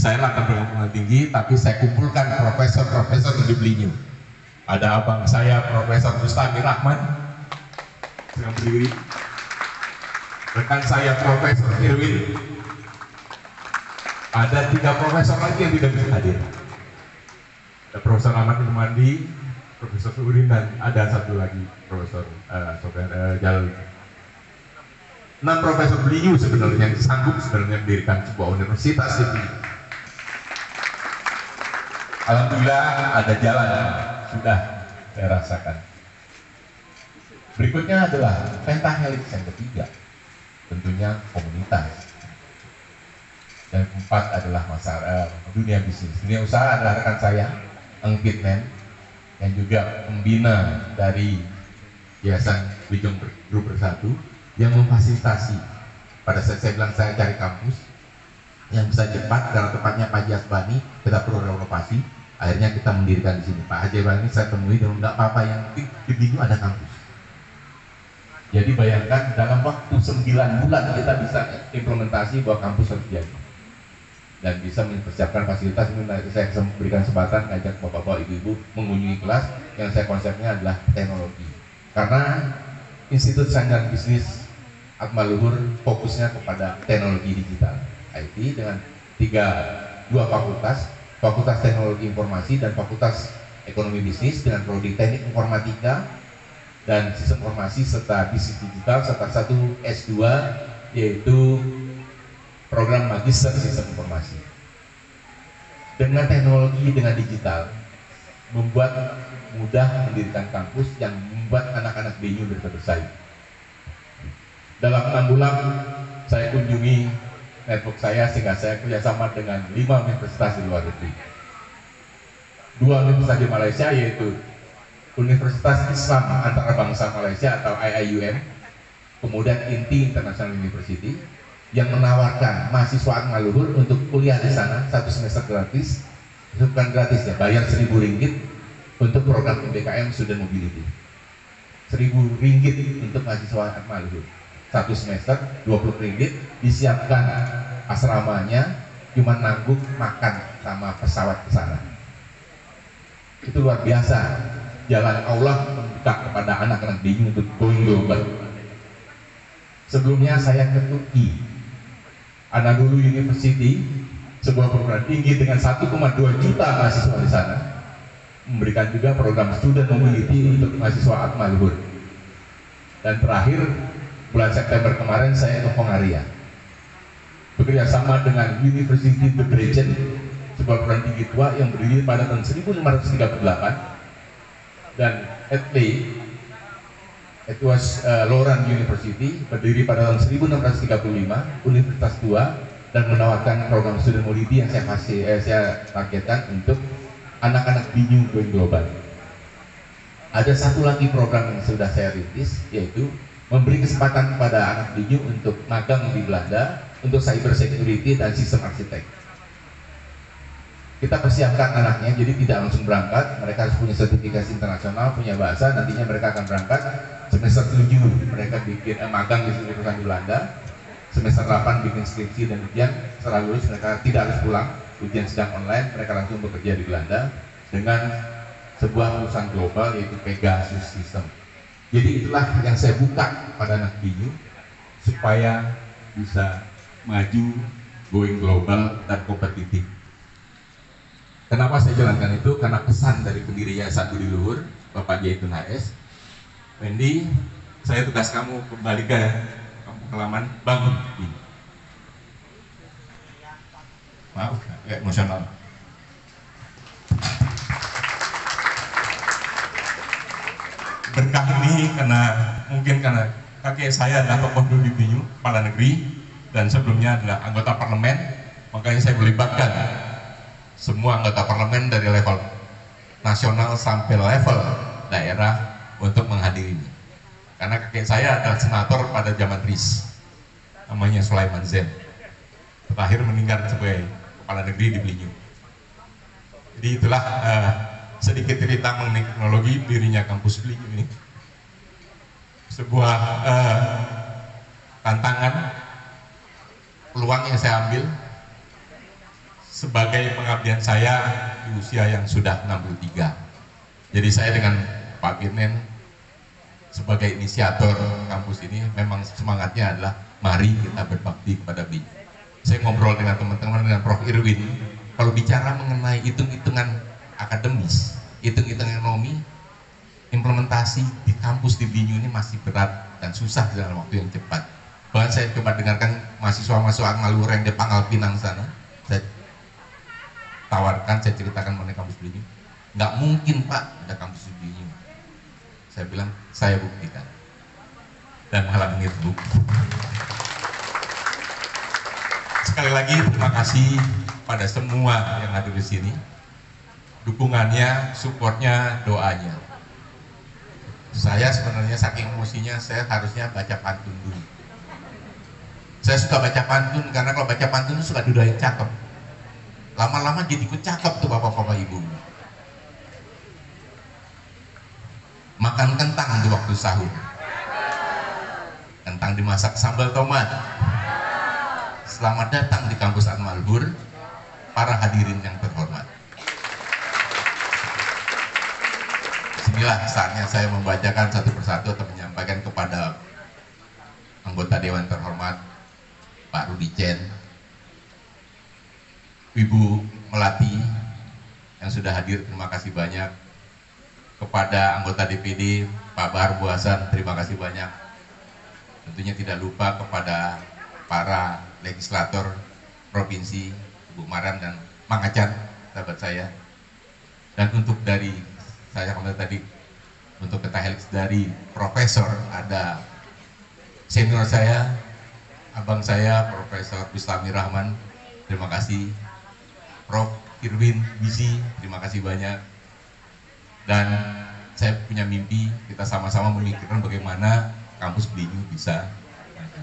Saya latar belakang pendidikan tinggi, tapi saya kumpulkan profesor-profesor di Belinyu. Ada abang saya, Profesor Mustamir Rahman, sedang berdiri. Rekan saya, Profesor Irwin. Ada 3 profesor lagi yang tidak bisa hadir. Ada Profesor Ahmad Ilmandi, Profesor Surin, dan ada satu lagi Profesor Jalal. 6 profesor Belinyu sebenarnya yang sanggup sebenarnya mendirikan sebuah universitas ini. Alhamdulillah ada jalan sudah saya rasakan. Berikutnya adalah pentahelix yang ketiga, tentunya komunitas. Dan keempat adalah masalah dunia bisnis. Dunia usaha adalah rekan saya, Eng Pitman, yang juga pembina dari Yayasan Wijong Group Bersatu, yang memfasilitasi. Pada saat saya bilang saya cari kampus yang bisa cepat, karena tepatnya Pak Haji Asbani, kita perlu renovasi. Akhirnya kita mendirikan di sini. Pak Haji Asbani saya temui dan nggak apa-apa, yang di Belinyu ada kampus. Jadi bayangkan dalam waktu 9 bulan kita bisa implementasi bahwa kampus harus jadi. Dan bisa mempersiapkan fasilitas. Saya berikan kesempatan ngajak bapak-bapak, ibu-ibu mengunjungi kelas yang saya konsepnya adalah teknologi. Karena Institut Sains dan Bisnis Atmaluhur fokusnya kepada teknologi digital, IT, dengan 2 fakultas, Fakultas Teknologi Informasi dan Fakultas Ekonomi Bisnis dengan prodi Teknik Informatika dan Sistem Informasi serta Bisnis Digital, serta 1 S2 yaitu program Magister Sistem Informasi. Dengan teknologi, dengan digital, membuat mudah mendirikan kampus yang membuat anak-anak Belinyu bersaing. Dalam 6 bulan saya kunjungi network saya, sehingga saya kerjasama dengan 5 universitas di luar negeri. 2 universitas di Malaysia, yaitu Universitas Islam Antarabangsa Malaysia atau IIUM, kemudian INTI International University, yang menawarkan mahasiswa Atmaluhur untuk kuliah di sana 1 semester gratis. Itu bukan gratis ya, bayar Rp1.000 untuk program MBKM Student Mobility. Rp1.000 untuk mahasiswa Atmaluhur 1 semester, Rp20, disiapkan asramanya, cuma nanggung makan sama pesawat ke sana. Itu luar biasa. Jalan Allah membuka kepada anak-anak Belinyu untuk going global. Sebelumnya saya ke Turki, Anadolu University, sebuah perguruan tinggi dengan 1,2 juta mahasiswa di sana, memberikan juga program student mobility untuk mahasiswa Atmaluhur. Dan terakhir, bulan September kemarin saya ke Hongaria, bekerja sama dengan University of Debrecen, sebuah perguruan tinggi tua yang berdiri pada tahun 1538, dan Etley, itu Lauren University, berdiri pada tahun 1635, universitas tua, dan menawarkan program student mobility yang saya targetkan untuk anak-anak Belinyu going global. Ada satu lagi program yang sudah saya rintis, yaitu memberi kesempatan kepada anak Belinyu untuk magang di Belanda untuk cyber security dan sistem arsitek. Kita persiapkan anaknya, jadi tidak langsung berangkat, mereka harus punya sertifikasi internasional, punya bahasa, nantinya mereka akan berangkat semester 7 mereka bikin magang di perusahaan di Belanda, semester 8 bikin skripsi dan ujian. Setelah lulus mereka tidak harus pulang, ujian sedang online, mereka langsung bekerja di Belanda dengan sebuah perusahaan global yaitu Pegasus System. Jadi itulah yang saya buka pada anak Belinyu supaya bisa maju, going global dan kompetitif. Kenapa saya jalankan itu? Karena pesan dari pendiri Yayasan Budi Luhur, Bapak Jaitun HS, Wendy, saya tugas kamu kembali ke kampung halaman, bangun. Maaf, emosional. Berkah ini mungkin karena kakek saya adalah tokoh dulu di Belinyu, kepala negeri, dan sebelumnya adalah anggota parlemen, makanya saya melibatkan semua anggota parlemen dari level nasional sampai level daerah untuk menghadiri ini. Karena kakek saya adalah senator pada zaman RIS, namanya Sulaiman Zen, terakhir meninggal sebagai kepala negeri di Belinyu. Jadi itulah sedikit cerita mengenai teknologi dirinya kampus Belinyu ini. Sebuah tantangan, peluang yang saya ambil. sebagai pengabdian saya di usia yang sudah 63. Jadi saya dengan Pak Pirnen sebagai inisiator kampus ini memang semangatnya adalah mari kita berbakti kepada beliau. Saya ngobrol dengan teman-teman, dengan Prof. Irwin, kalau bicara mengenai hitung-hitungan akademis, hitung-hitungan ekonomi, implementasi di kampus di BINU ini masih berat dan susah dalam waktu yang cepat. Bahkan saya coba dengarkan mahasiswa-mahasiswa Ngalura yang di Pangkal Pinang sana, saya tawarkan, saya ceritakan mengenai kampus BINU. Nggak mungkin Pak ada kampus di BINU. Saya bilang, saya buktikan. Dan malam ini terbukti. Sekali lagi terima kasih pada semua yang hadir di sini. Dukungannya, supportnya, doanya. Saya sebenarnya saking emosinya, saya harusnya baca pantun dulu. Saya suka baca pantun karena kalau baca pantun itu suka dudain cakep. Lama-lama jadi ikut cakep tuh bapak-bapak ibu. Makan kentang di waktu sahur. Kentang dimasak sambal tomat. Selamat datang di kampus Al-Malbur, para hadirin yang terhormat. Inilah saatnya saya membacakan satu persatu atau menyampaikan kepada anggota Dewan terhormat Pak Rudi Chen, Ibu Melati yang sudah hadir, terima kasih banyak. Kepada anggota DPD Pak Bahar Buasan, terima kasih banyak. Tentunya tidak lupa kepada para legislator provinsi, Ibu Maran dan Mang Acan, sahabat saya. Dan untuk dari saya kemarin tadi, untuk ketahelix dari profesor, ada senior saya, abang saya, Profesor Bislami Rahman, terima kasih. Prof. Irwin Bisi, terima kasih banyak. Dan saya punya mimpi, kita sama-sama memikirkan bagaimana kampus BINU bisa maju.